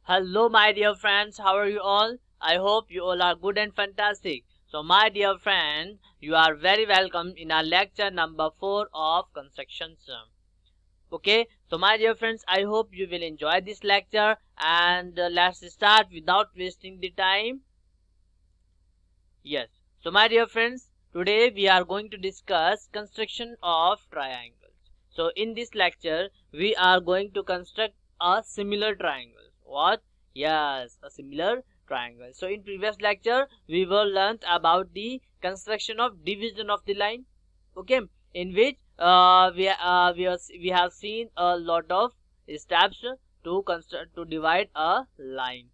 Hello, my dear friends. How are you all? I hope you all are good and fantastic. So, my dear friends, you are very welcome in our lecture number 4 of construction term. Okay, so my dear friends, I hope you will enjoy this lecture and let's start without wasting the time. Yes, so my dear friends, today we are going to discuss construction of triangles. So in this lecture, we are going to construct a similar triangle. What? Yes, a similar triangle. So in previous lecture, we were learnt about the construction of division of the line. Okay, in which we have seen a lot of steps to construct to divide a line.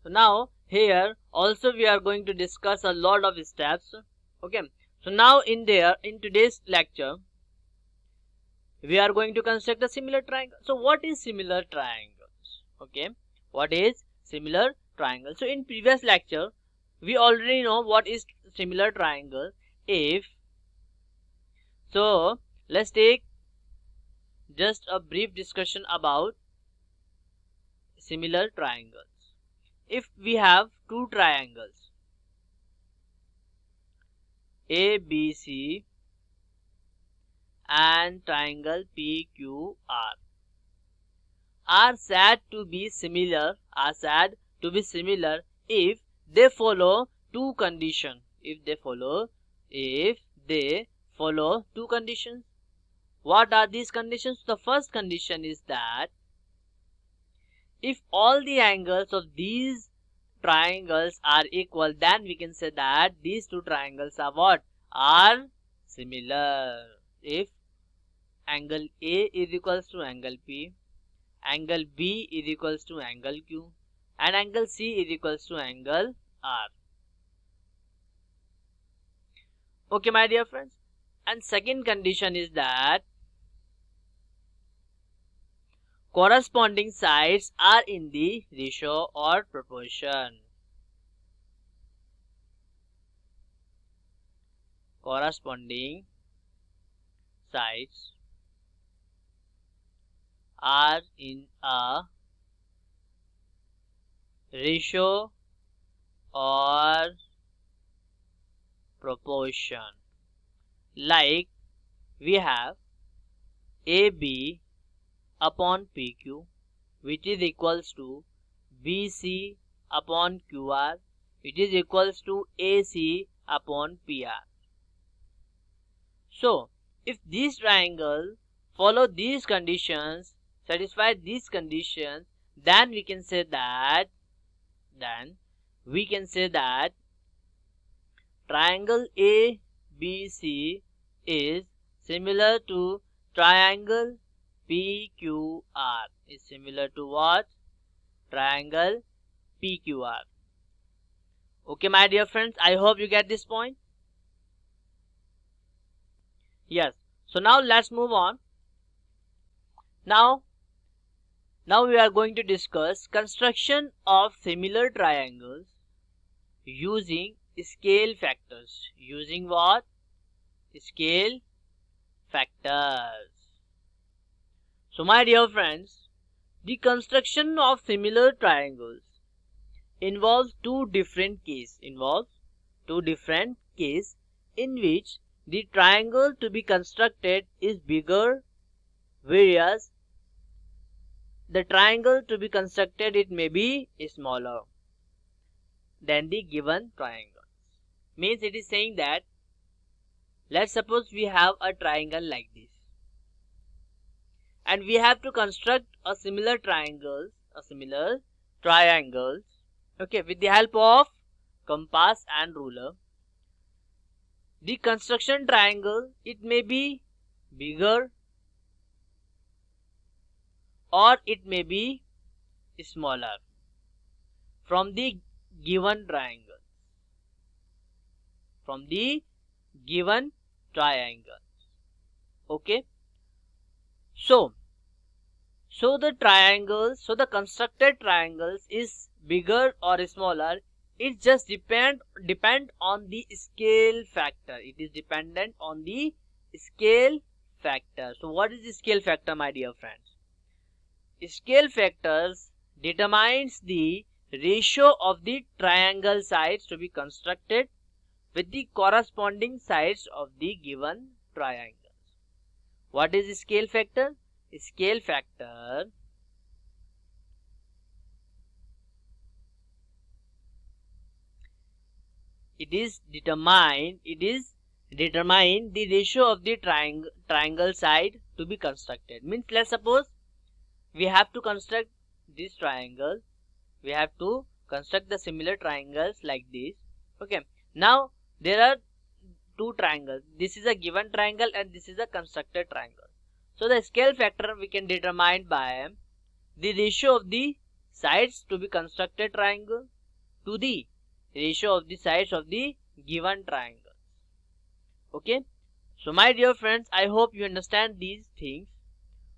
So now here also we are going to discuss a lot of steps. Okay, so now in today's lecture we are going to construct a similar triangle. So what is similar triangles? Okay, what is similar triangle? So in previous lecture we already know what is similar triangle. If so, let's take just a brief discussion about similar triangles. If we have two triangles ABC and triangle PQR are said to be similar if they follow two conditions. If they follow two conditions. What are these conditions? The first condition is that if all the angles of these triangles are equal, then we can say that these two triangles are what? Are similar. If angle A is equals to angle P, angle B is equals to angle Q, and angle C is equals to angle R. Okay, my dear friends. And second condition is that corresponding sides are in the ratio or proportion. Corresponding sides are in a ratio or proportion. Like we have AB upon PQ, which is equals to BC upon QR, which is equals to AC upon PR. So if these triangles follow these conditions, satisfy these conditions, then we can say that triangle ABC is similar to triangle PQR. Is similar to what? Triangle PQR. Okay, my dear friends, I hope you get this point. Yes, so now let's move on. Now we are going to discuss construction of similar triangles using scale factors. Using what? Scale factors. So my dear friends, the construction of similar triangles involves two different cases in which the triangle to be constructed is bigger, whereas the triangle to be constructed it may be smaller than the given triangle. Means it is saying that let's suppose we have a triangle like this and we have to construct a similar triangles okay, with the help of compass and ruler. The construction triangle it may be bigger or it may be smaller from the given triangle. Okay, so the constructed triangles is bigger or smaller, it just depend on the scale factor. It is dependent on the scale factor. So what is the scale factor, my dear friends? Scale factors determines the ratio of the triangle sides to be constructed with the corresponding sides of the given triangle. What is scale factor? Scale factor determine the ratio of the triangle side to be constructed. Means, let's suppose we have to construct this triangle. We have to construct the similar triangles like this. Okay. Now there are two triangles. This is a given triangle and this is a constructed triangle. So the scale factor we can determine by the ratio of the sides to be constructed triangle to the ratio of the sides of the given triangle. Okay. So my dear friends, I hope you understand these things.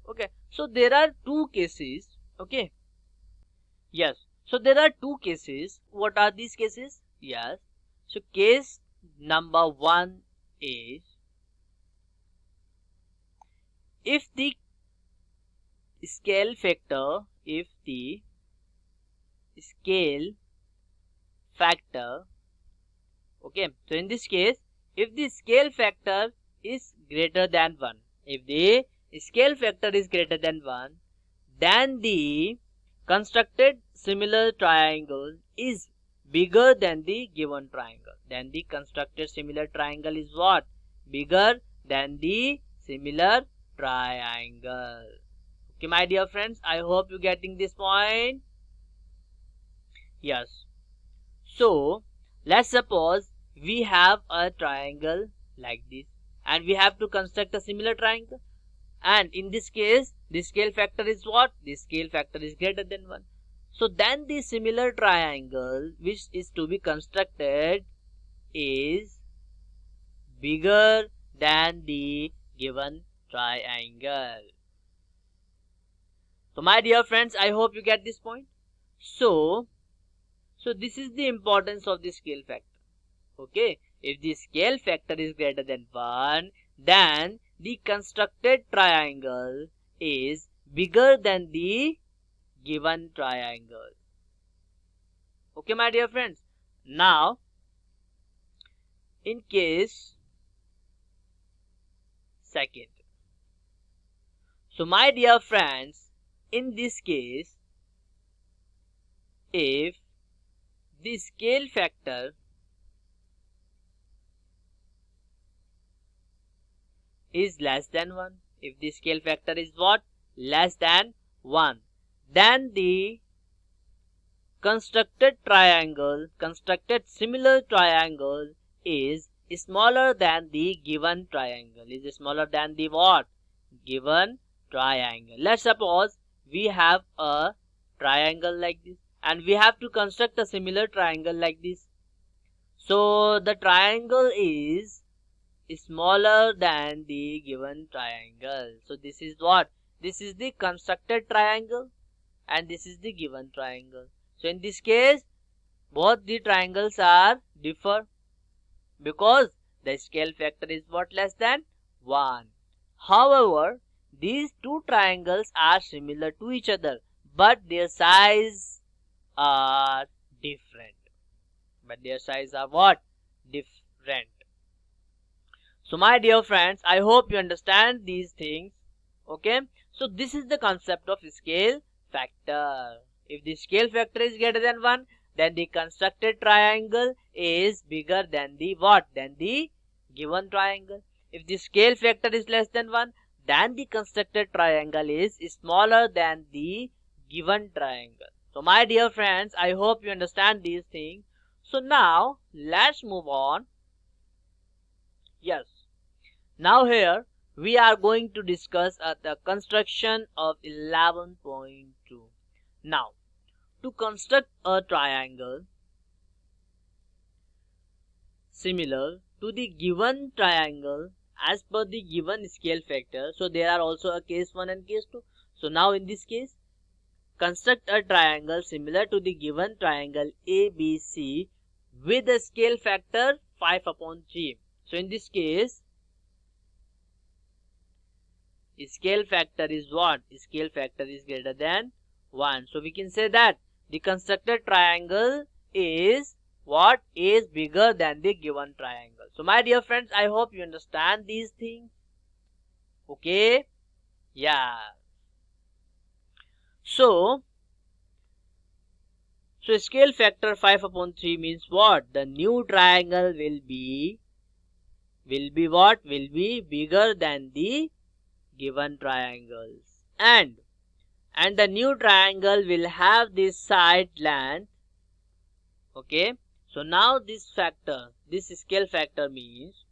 Okay. So there are two cases. Okay. Yes. So there are two cases. What are these cases? Yes. So case number one is if the scale factor, okay, so in this case, if the scale factor is greater than 1, if the scale factor is greater than 1, then the constructed similar triangle is bigger than the given triangle. Then the constructed similar triangle is what? Bigger than the similar triangle. Okay, my dear friends, I hope you're getting this point. Yes. So, let's suppose we have a triangle like this and we have to construct a similar triangle. And in this case, the scale factor is what? The scale factor is greater than 1. So then the similar triangle which is to be constructed is bigger than the given triangle. So my dear friends, I hope you get this point. So this is the importance of the scale factor. Okay, if the scale factor is greater than 1, then the constructed triangle is bigger than the given triangle. Okay, my dear friends. Now, in case second. So, my dear friends, in this case, if the scale factor is less than 1, if the scale factor is what? Less than 1, then the constructed similar triangle is smaller than the given triangle. Is smaller than the what? Given triangle. Let's suppose we have a triangle like this and we have to construct a similar triangle like this. So the triangle is smaller than the given triangle. So this is what? This is the constructed triangle and this is the given triangle. So in this case, both the triangles are differ because the scale factor is what? Less than 1. However, these two triangles are similar to each other, but their size are different. But their size are what? Different. So my dear friends, I hope you understand these things. Okay. So this is the concept of scale factor. If the scale factor is greater than 1, then the constructed triangle is bigger than the what? Than the given triangle. If the scale factor is less than 1, then the constructed triangle is smaller than the given triangle. So my dear friends, I hope you understand these things. So now let's move on. Yes. Now here we are going to discuss the construction of 11.2. Now, to construct a triangle similar to the given triangle as per the given scale factor. So there are also a case 1 and case 2. So now in this case, construct a triangle similar to the given triangle ABC with a scale factor 5/3. So in this case, scale factor is what? Scale factor is greater than 1. So we can say that the constructed triangle is what is bigger than the given triangle. So my dear friends, I hope you understand these things. Okay, yeah. So scale factor 5/3 means what? The new triangle will be what? Will be bigger than the given triangles. And the new triangle will have this side length. Okay. So now this factor, this scale factor means,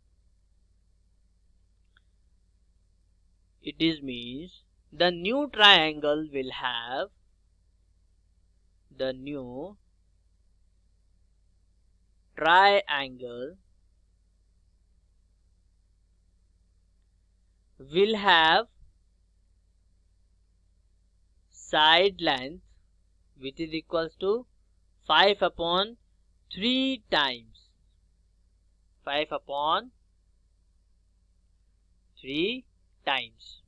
the new triangle will have side length which is equals to 5/3 times 5/3 times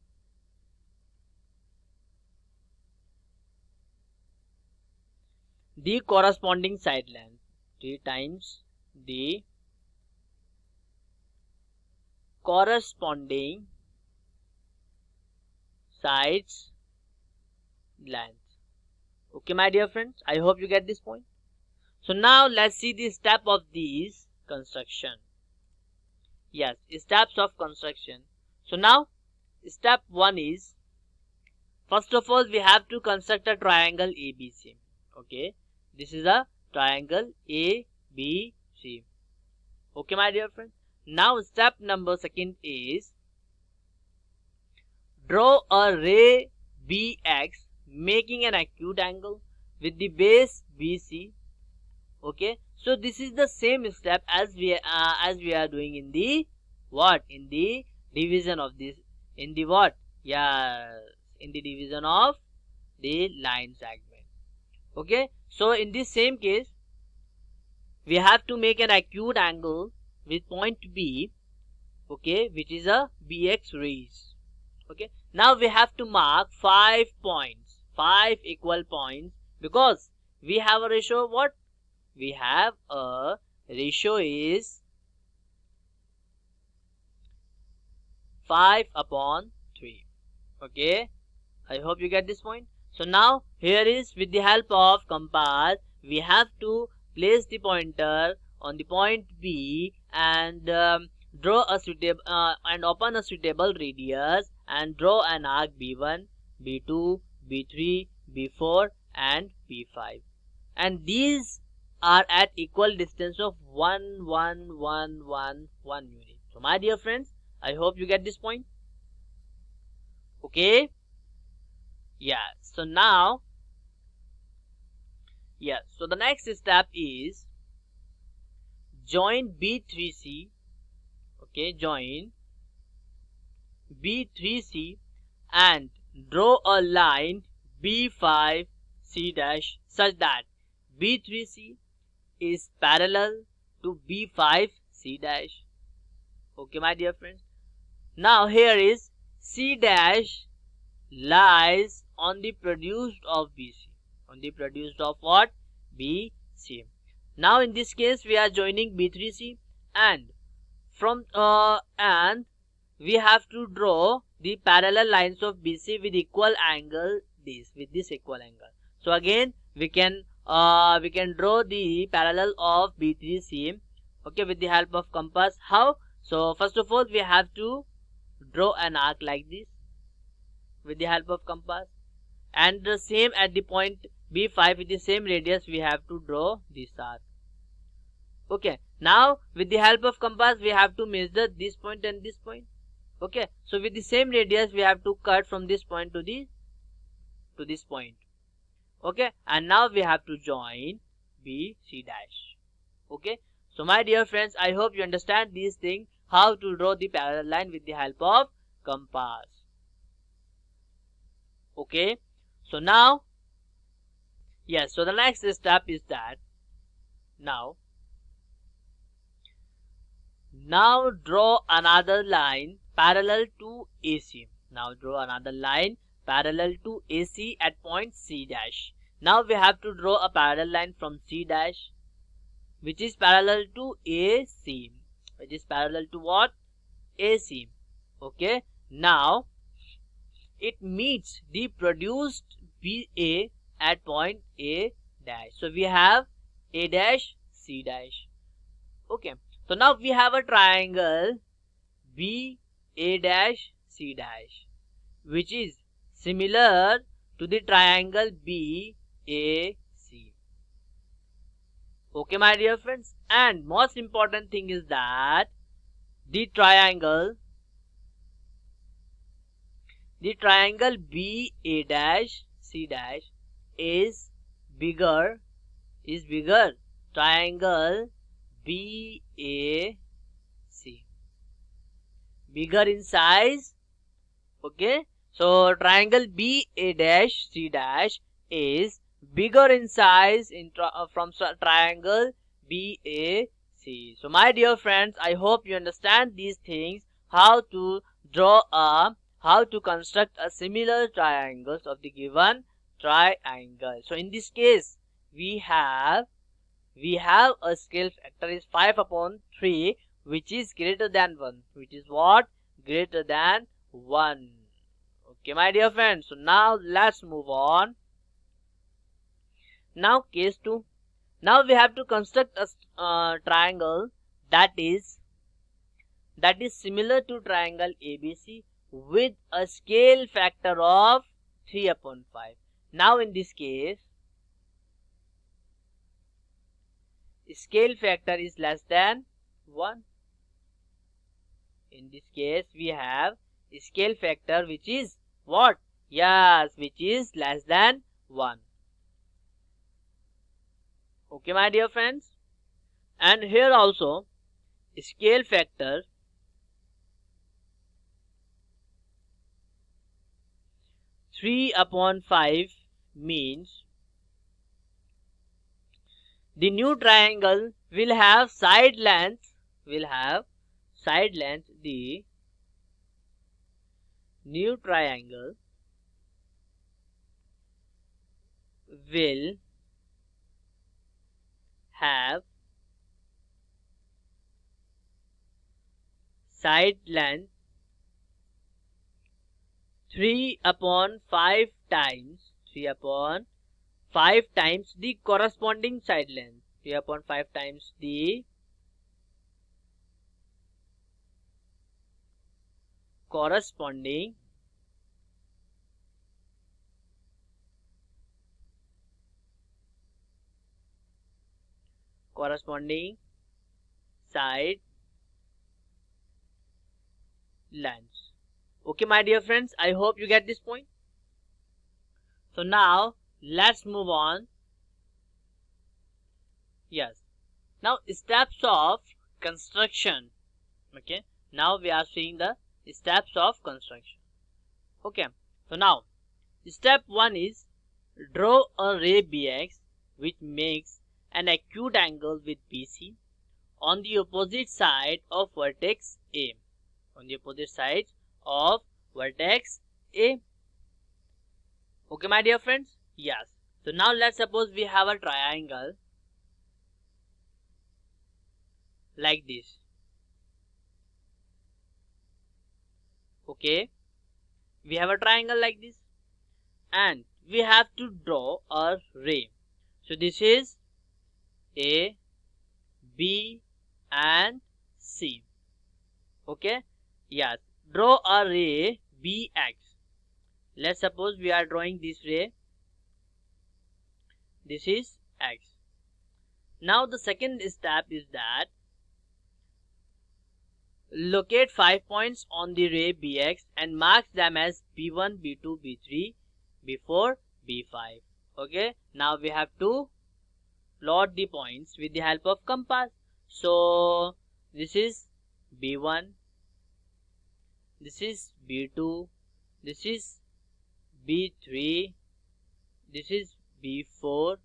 the corresponding side length, 3 times the corresponding sides length. Okay, my dear friends, I hope you get this point. So now let's see the step of these construction. Yes, steps of construction. So now step 1 is, first of all we have to construct a triangle ABC. Okay, this is a triangle ABC. Okay, my dear friends. Now step number 2 is, draw a ray BX making an acute angle with the base BC. Okay, so this is the same step as we are doing in the what? In the division of this, in the what? Yeah, in the division of the line segment. Okay, so in this same case we have to make an acute angle with point B, okay, which is a BX rays. Okay, now we have to mark 5 points, 5 equal points, because we have a ratio of what? We have a ratio is 5/3. Okay, I hope you get this point. So now here is, with the help of compass we have to place the pointer on the point B and draw a suitable and open a suitable radius and draw an arc B1, B2, B3, B4 and B5, and these are at equal distance of 1, 1, 1, 1, 1 unit. So my dear friends, I hope you get this point. Okay, yeah. So now, yeah, so the next step is join B3C. Okay, join B3C and draw a line B5C dash such that B3C is parallel to B5C dash. Okay, my dear friends. Now here is C dash lies on the produced of BC. On the produced of what? BC. Now in this case we are joining B3C and from and we have to draw the parallel lines of BC with equal angle, with this equal angle. So again we can draw the parallel of B3C, okay, with the help of compass. How? So first of all we have to draw an arc like this with the help of compass, and the same at the point B5 with the same radius we have to draw this arc. Okay, now with the help of compass we have to measure this point and this point. Okay, so with the same radius we have to cut from this point to this point. Okay, and now we have to join BC dash. Okay, so my dear friends, I hope you understand these things, how to draw the parallel line with the help of compass. Okay, so now, yes, so the next step is that now draw another line parallel to AC. Now draw another line parallel to AC at point C dash. Now we have to draw a parallel line from C dash which is parallel to AC, which is parallel to what? AC. Okay, now it meets the produced BA at point A dash. So we have A dash, C dash. Okay, so now we have a triangle B A dash C dash which is similar to the triangle B A C. Okay, my dear friends, and most important thing is that the triangle B A dash C dash is bigger triangle B A C, bigger in size. Okay, so triangle B A dash C dash is bigger in size from triangle B A C. So my dear friends, I hope you understand these things, how to construct a similar triangles of the given triangle. So in this case we have a scale factor is 5 upon 3 which is greater than 1, which is what? Greater than 1. Okay, my dear friends, so now let's move on. Now case 2. Now we have to construct a triangle that is similar to triangle ABC with a scale factor of 3 upon 5. Now in this case scale factor is less than 1. In this case we have scale factor which is what? Yes, which is less than 1. Okay, my dear friends, and here also scale factor (3 upon 5) means the new triangle will have side length. The new triangle will have side length 3 upon 5 times the corresponding side length. 3 upon 5 times the corresponding side lengths. Okay, my dear friends, I hope you get this point. So now let's move on. Yes, now steps of construction. Okay, now we are seeing the steps of construction. Okay, so now step 1 is draw a ray BX which makes an acute angle with BC on the opposite side of vertex A. On the opposite side of vertex A. Okay, my dear friends? Yes. So now let's suppose we have a triangle like this. Okay, we have a triangle like this and we have to draw a ray. So this is A, B and C. Okay, yes, draw a ray BX. Let's suppose we are drawing this ray. This is X. Now the second step is that locate 5 points on the ray BX and mark them as B1, B2, B3, B4, B5. Okay, now we have to plot the points with the help of compass. So this is B1, this is B2, this is B3, this is B4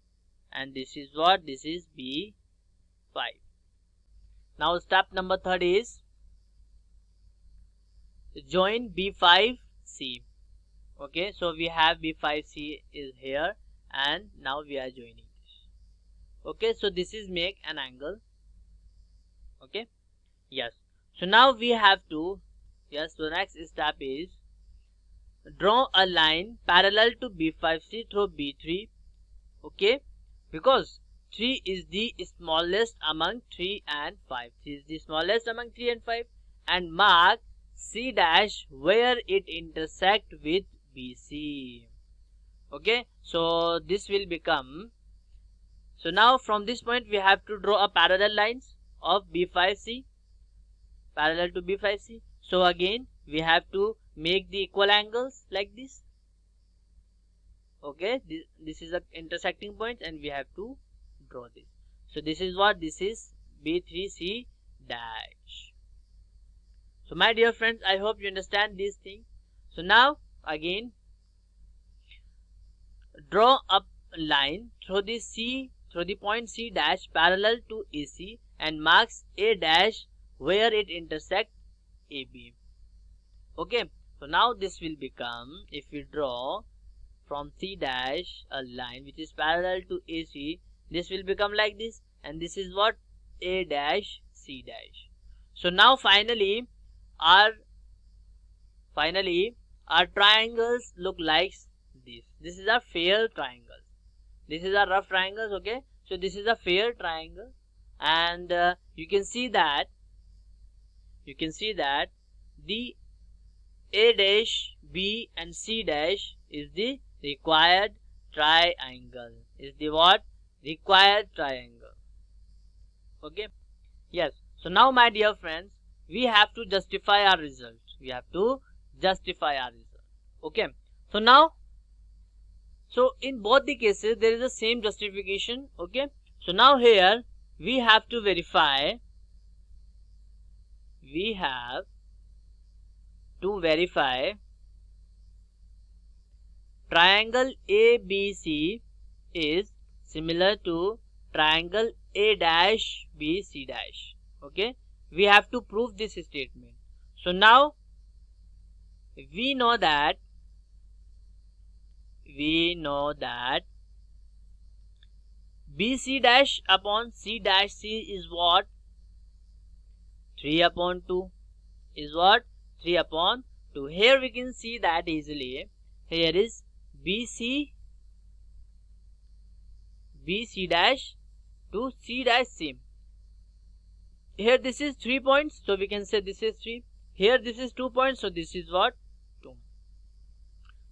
and this is what? This is B5. Now step number 3 is join B5C. Okay, so we have B5C is here, and now we are joining this. Okay, so this is make an angle. Okay, yes. So now we have to, yes, so next step is draw a line parallel to B5C through B3. Okay, because 3 is the smallest among 3 and 5. 3 is the smallest among 3 and 5, and mark C dash where it intersect with BC. Okay, so this will become, so now from this point we have to draw a parallel lines of B5C parallel to B5C. So again we have to make the equal angles like this. Okay, this is the intersecting point and we have to draw this. So this is what, this is B3C dash. So my dear friends, I hope you understand these things. So now again draw a line through the point C dash parallel to AC and marks A dash where it intersects AB. Okay, so now this will become, if we draw from C dash a line which is parallel to AC, this will become like this, and this is what, A dash C dash. So now finally our triangles look like this. This is a fair triangle. This is a rough triangles. Okay, so this is a fair triangle, and you can see that the A dash, B and C dash is the required triangle. Is the what? Required triangle. Okay, yes. So now my dear friends, we have to justify our result. Okay, so now, so in both the cases there is the same justification. Okay, so now here we have to verify triangle ABC is similar to triangle A dash B C dash. Okay, we have to prove this statement. So now we know that BC dash upon C dash C is what? 3 upon 2 is what? 3 upon 2. Here we can see that easily. Here is BC dash to C dash C. Here this is 3 points, so we can say this is 3. Here this is 2 points, so this is what? 2.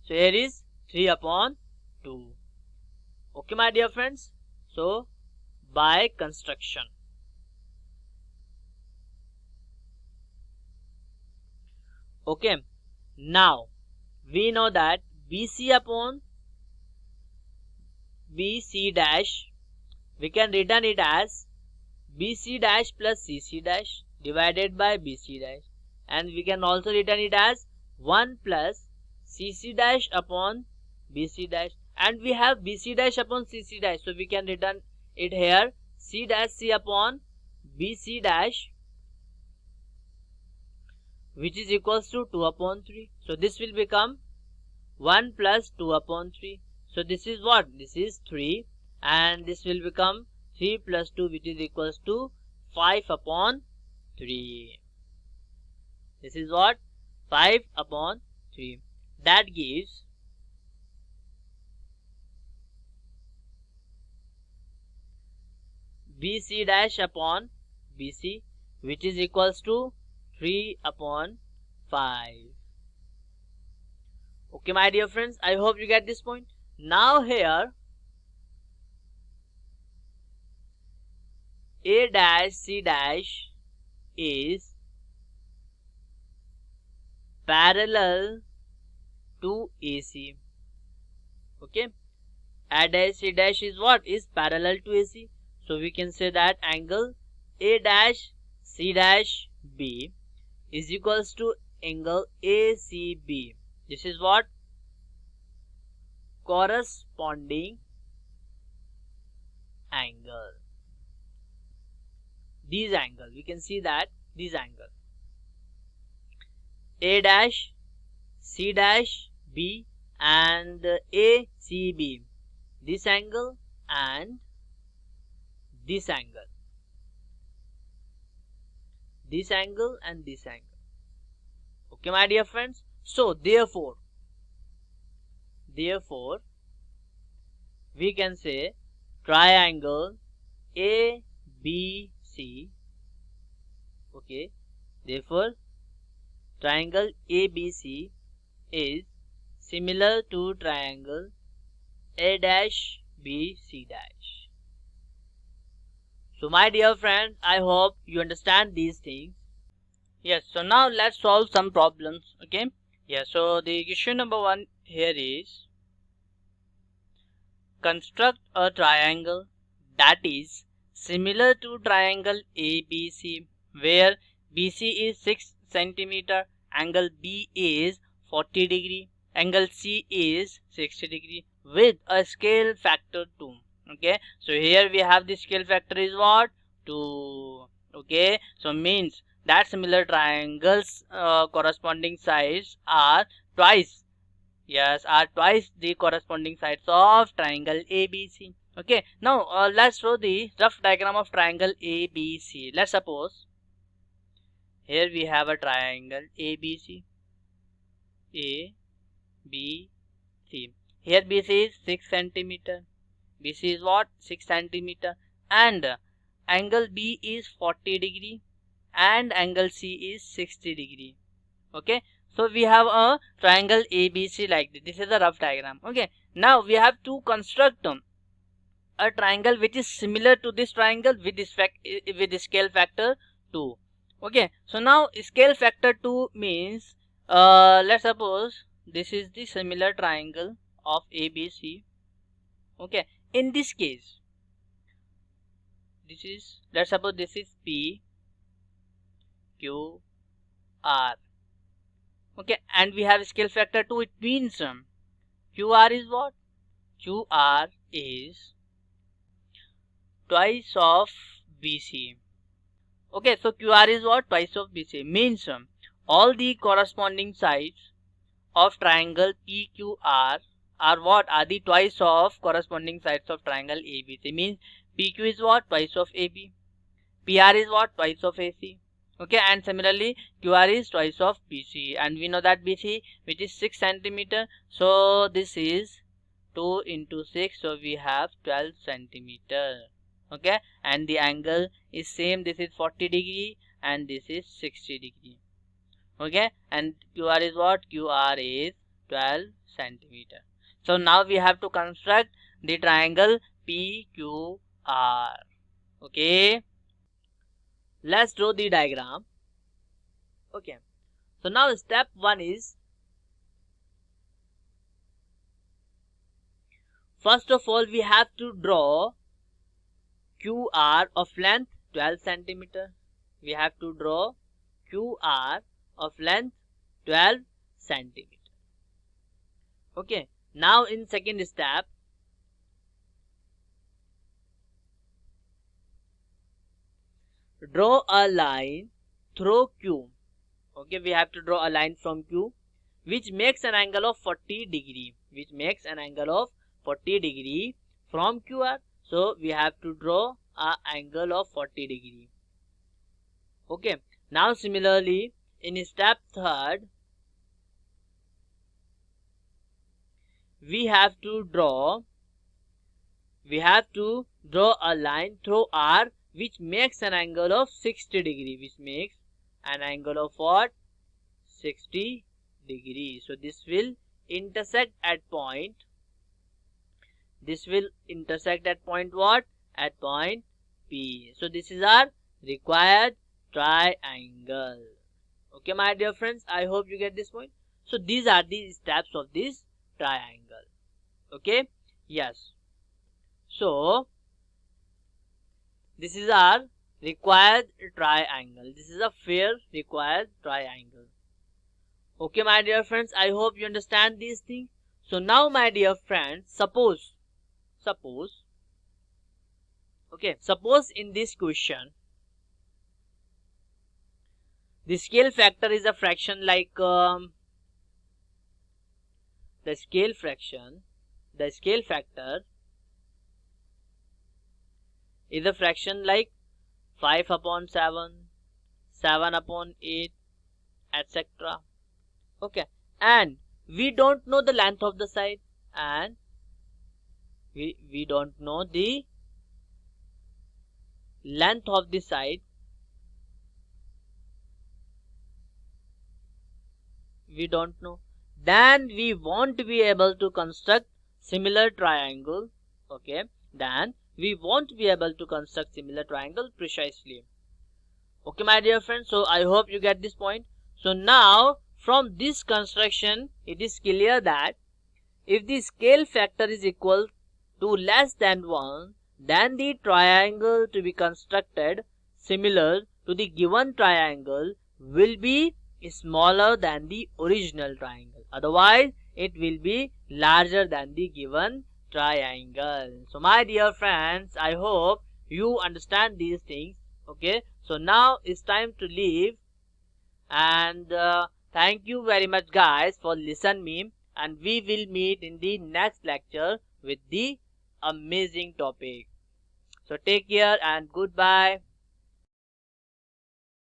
So here is 3 upon 2. Okay, my dear friends. So by construction. Okay, now we know that BC upon BC dash, we can written it as BC dash plus CC dash divided by BC dash, and we can also written it as 1 plus CC dash upon BC dash, and we have BC dash upon CC dash, so we can written it here C dash C upon BC dash, which is equals to 2 upon 3. So this will become 1 plus 2 upon 3. So this is what? This is 3, and this will become 3 plus 2, which is equals to 5 upon 3. This is what? 5 upon 3. That gives BC dash upon BC, which is equals to 3 upon 5. Okay, my dear friends, I hope you get this point. Now here A dash C dash is parallel to AC. Okay, A dash C dash is what? Is parallel to AC. So we can say that angle A dash C dash B is equals to angle ACB. This is what? Corresponding angle. These angle, we can see that these angle A dash C dash B and ACB, this angle and this angle, this angle and this angle. Okay, my dear friends. So therefore we can say triangle ABC. Okay, therefore triangle ABC is similar to triangle A dash B C dash. So my dear friends, I hope you understand these things. Yes, so now let's solve some problems. Okay, yeah, so the question number 1 here is construct a triangle that is similar to triangle ABC, where BC is 6 centimeter, angle B is 40 degree, angle C is 60 degree, with a scale factor 2. Okay, so here we have the scale factor is what? 2. Okay, so means that similar triangles corresponding sides are twice the corresponding sides of triangle ABC. Okay, now let's draw the rough diagram of triangle ABC. Let's suppose here we have a triangle ABC. A, B, C. Here BC is 6 centimeter. BC is what? 6 centimeter. And angle B is 40 degree. And angle C is 60 degree. Okay, so we have a triangle ABC like this. This is a rough diagram. Okay, now we have to construct a triangle which is similar to this triangle with the scale factor 2. Okay, so now scale factor 2 means let's suppose this is the similar triangle of ABC. Okay, in this case let's suppose this is P Q R. Okay, and we have scale factor 2. It means QR is what? QR is twice of BC. Okay, so QR is what? Twice of BC. Means all the corresponding sides of triangle PQR are what? Are the twice of corresponding sides of triangle ABC. Means PQ is what? Twice of AB. PR is what? Twice of AC. Okay, and similarly QR is twice of BC, and we know that BC, which is 6 centimeter, so this is 2 into 6, so we have 12 centimeter. Okay, and the angle is same, this is 40 degree and this is 60 degree. Okay, and QR is what? QR is 12 centimeter. So now we have to construct the triangle PQR. Okay, let's draw the diagram. Okay, so now step 1 is, first of all we have to draw QR of length 12 centimeter. We have to draw QR of length 12 centimeter. Okay, now in second step, draw a line through Q. Okay, we have to draw a line from Q which makes an angle of 40 degree. Which makes an angle of 40 degree from QR. So we have to draw an angle of 40 degree. Okay, now similarly in step 3rd, we have to draw a line through R which makes an angle of 60 degree. Which makes an angle of what? 60 degree. So this will intersect at point. This will intersect at point what? At point P. So this is our required triangle. Okay, my dear friends, I hope you get this point. So these are the steps of this triangle. Okay, yes. So this is our required triangle. This is a fair required triangle. Okay, my dear friends, I hope you understand these things. So now, my dear friends, suppose in this question the scale factor is a fraction like the scale fraction, the scale factor is a fraction like 5 upon 7, 7 upon 8, etc. Okay, and we don't know the length of the side, and we don't know the length of the side. We don't know. Then we won't be able to construct similar triangle. Okay, then we won't be able to construct similar triangle precisely. Okay, my dear friends, so I hope you get this point. So now from this construction it is clear that if the scale factor is equal to less than 1, then the triangle to be constructed similar to the given triangle will be smaller than the original triangle. Otherwise, it will be larger than the given triangle. So my dear friends, I hope you understand these things. Okay, so now it's time to leave, and thank you very much guys for listening me, and we will meet in the next lecture with the amazing topic. So take care and goodbye.